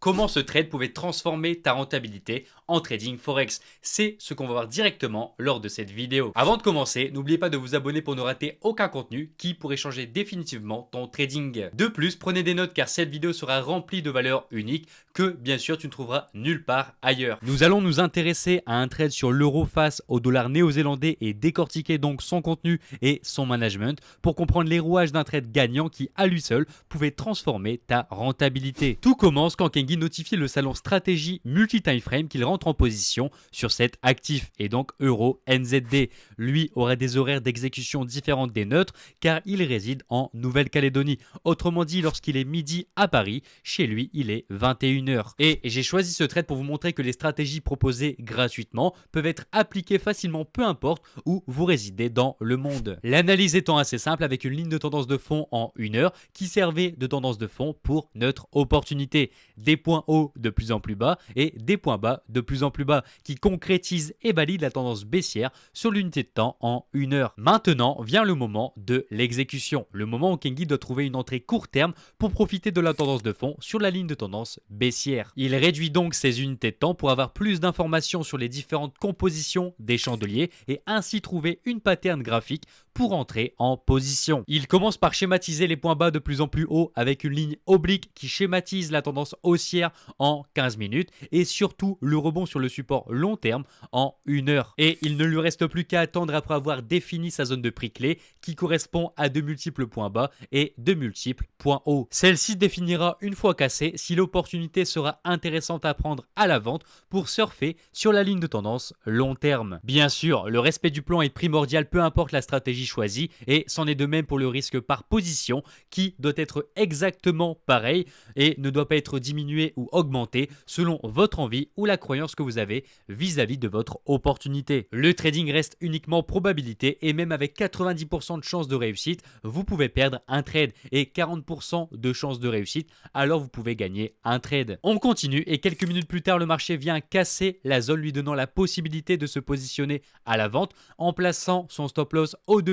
Comment ce trade pouvait transformer ta rentabilité en trading forex? C'est ce qu'on va voir directement lors de cette vidéo. Avant de commencer, n'oubliez pas de vous abonner pour ne rater aucun contenu qui pourrait changer définitivement ton trading. De plus, prenez des notes car cette vidéo sera remplie de valeurs uniques que bien sûr tu ne trouveras nulle part ailleurs. Nous allons nous intéresser à un trade sur l'euro face au dollar néo-zélandais et décortiquer donc son contenu et son management pour comprendre les rouages d'un trade gagnant qui à lui seul pouvait transformer ta rentabilité. Tout commence quand Kengi notifie le salon stratégie multi-time frame qu'il rentre en position sur cet actif et donc euro NZD. Lui aura des horaires d'exécution différentes des neutres car il réside en Nouvelle-Calédonie. Autrement dit, lorsqu'il est midi à Paris, chez lui il est 21h. Et j'ai choisi ce trade pour vous montrer que les stratégies proposées gratuitement peuvent être appliquées facilement peu importe où vous résidez dans le monde. L'analyse étant assez simple avec une ligne de tendance de fond en 1 heure qui servait de tendance de fond pour notre opportunité. Des points hauts de plus en plus bas et des points bas de plus en plus bas qui concrétisent et valident la tendance baissière sur l'unité de temps en 1 heure. Maintenant vient le moment de l'exécution, le moment où Kengi doit trouver une entrée court terme pour profiter de la tendance de fond sur la ligne de tendance baissière. Il réduit donc ses unités de temps pour avoir plus d'informations sur les différentes compositions des chandeliers et ainsi trouver une pattern graphique pour entrer en position. Il commence par schématiser les points bas de plus en plus haut avec une ligne oblique qui schématise la tendance haussière en 15 minutes et surtout le rebond sur le support long terme en 1 heure. Et il ne lui reste plus qu'à attendre après avoir défini sa zone de prix clé qui correspond à de multiples points bas et de multiples points hauts. Celle-ci définira une fois cassée si l'opportunité sera intéressante à prendre à la vente pour surfer sur la ligne de tendance long terme. Bien sûr, le respect du plan est primordial peu importe la stratégie choisie et c'en est de même pour le risque par position qui doit être exactement pareil et ne doit pas être diminué ou augmenté selon votre envie ou la croyance que vous avez vis-à-vis de votre opportunité. Le trading reste uniquement probabilité et même avec 90% de chances de réussite, vous pouvez perdre un trade et 40% de chances de réussite, alors vous pouvez gagner un trade. On continue et quelques minutes plus tard, le marché vient casser la zone lui donnant la possibilité de se positionner à la vente en plaçant son stop loss au-dessus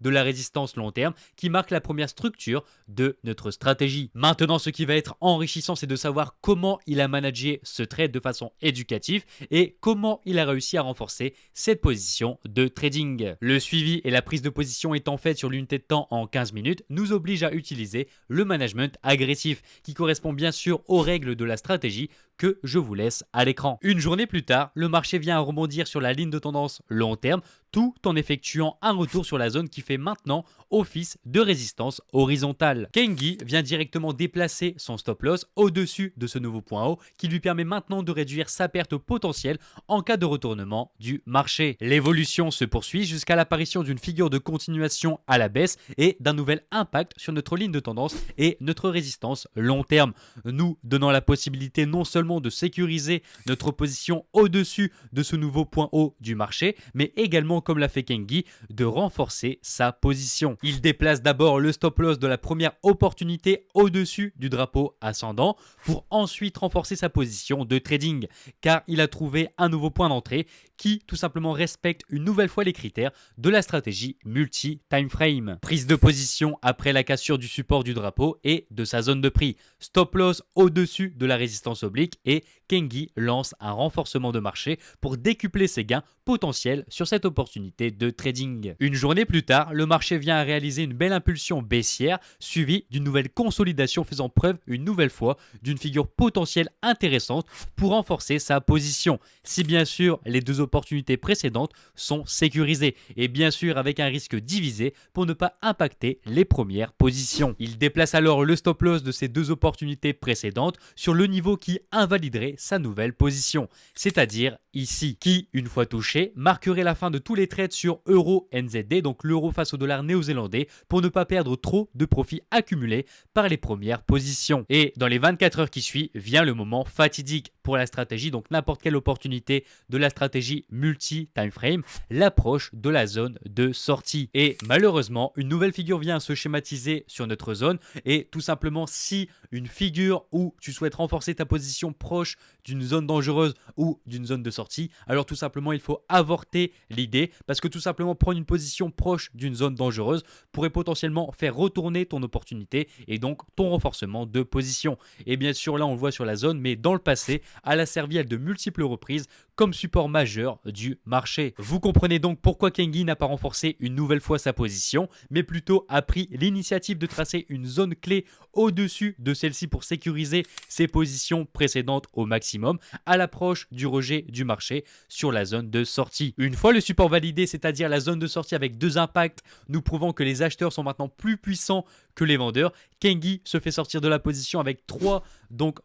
de la résistance long terme qui marque la première structure de notre stratégie. Maintenant, ce qui va être enrichissant, c'est de savoir comment il a managé ce trade de façon éducative et comment il a réussi à renforcer cette position de trading. Le suivi et la prise de position étant faite sur l'unité de temps en 15 minutes nous oblige à utiliser le management agressif qui correspond bien sûr aux règles de la stratégie que je vous laisse à l'écran. Une journée plus tard, le marché vient à rebondir sur la ligne de tendance long terme tout en effectuant un retour sur la zone qui fait maintenant office de résistance horizontale. Kengi vient directement déplacer son stop loss au-dessus de ce nouveau point haut qui lui permet maintenant de réduire sa perte potentielle en cas de retournement du marché. L'évolution se poursuit jusqu'à l'apparition d'une figure de continuation à la baisse et d'un nouvel impact sur notre ligne de tendance et notre résistance long terme, nous donnant la possibilité non seulement de sécuriser notre position au-dessus de ce nouveau point haut du marché, mais également, comme l'a fait Kengi, de renforcer sa position. Il déplace d'abord le stop loss de la première opportunité au-dessus du drapeau ascendant pour ensuite renforcer sa position de trading car il a trouvé un nouveau point d'entrée qui tout simplement respecte une nouvelle fois les critères de la stratégie multi-time frame. Prise de position après la cassure du support du drapeau et de sa zone de prix. Stop loss au-dessus de la résistance oblique et Kengi lance un renforcement de marché pour décupler ses gains potentiels sur cette opportunité de trading. Une journée plus tard, le marché vient à réaliser une belle impulsion baissière suivie d'une nouvelle consolidation faisant preuve une nouvelle fois d'une figure potentielle intéressante pour renforcer sa position. Si bien sûr les deux opportunités précédentes sont sécurisées et bien sûr avec un risque divisé pour ne pas impacter les premières positions. Il déplace alors le stop loss de ces deux opportunités précédentes sur le niveau qui invaliderait sa nouvelle position, c'est-à-dire ici, qui, une fois touché, marquerait la fin de tous les trades sur euro NZD, donc l'euro face au dollar néo-zélandais, pour ne pas perdre trop de profits accumulés par les premières positions. Et dans les 24 heures qui suivent, vient le moment fatidique pour la stratégie, donc n'importe quelle opportunité de la stratégie multi-time frame, l'approche de la zone de sortie. Et malheureusement, une nouvelle figure vient se schématiser sur notre zone et tout simplement si une figure où tu souhaites renforcer ta position proche d'une zone dangereuse ou d'une zone de sortie sortie, alors tout simplement il faut avorter l'idée parce que tout simplement prendre une position proche d'une zone dangereuse pourrait potentiellement faire retourner ton opportunité et donc ton renforcement de position. Et bien sûr là on le voit sur la zone, mais dans le passé elle a servi à de multiples reprises comme support majeur du marché. Vous comprenez donc pourquoi Kengi n'a pas renforcé une nouvelle fois sa position, mais plutôt a pris l'initiative de tracer une zone clé au-dessus de celle-ci pour sécuriser ses positions précédentes au maximum à l'approche du rejet du marché sur la zone de sortie. Une fois le support validé, c'est-à-dire la zone de sortie avec 2 impacts, nous prouvant que les acheteurs sont maintenant plus puissants que les vendeurs, Kengi se fait sortir de la position avec 3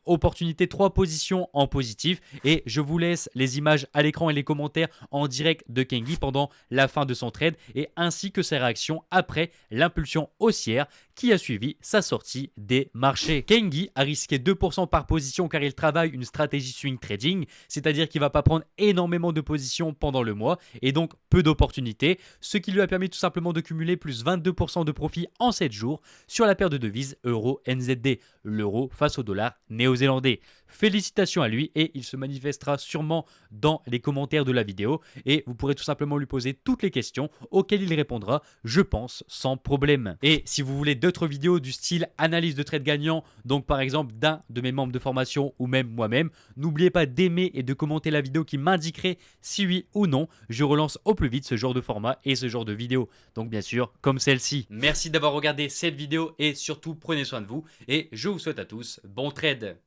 opportunités, 3 positions en positif, et je vous laisse les images à l'écran et les commentaires en direct de Kengi pendant la fin de son trade et ainsi que ses réactions après l'impulsion haussière qui a suivi sa sortie des marchés. Kengi a risqué 2% par position car il travaille une stratégie swing trading, c'est-à-dire qu'il ne va pas prendre énormément de positions pendant le mois et donc peu d'opportunités, ce qui lui a permis tout simplement de cumuler plus 22% de profit en 7 jours sur la paire de devises euro-NZD, l'euro face au dollar néo-zélandais. Félicitations à lui et il se manifestera sûrement dans les commentaires de la vidéo et vous pourrez tout simplement lui poser toutes les questions auxquelles il répondra, je pense, sans problème. Et si vous voulez d'autres vidéos du style analyse de trade gagnant, donc par exemple d'un de mes membres de formation ou même moi-même, n'oubliez pas d'aimer et de commenter la vidéo qui m'indiquerait si oui ou non je relance au plus vite ce genre de format et ce genre de vidéo. Donc bien sûr, comme celle-ci. Merci d'avoir regardé cette vidéo et surtout prenez soin de vous et je vous souhaite à tous bon trade.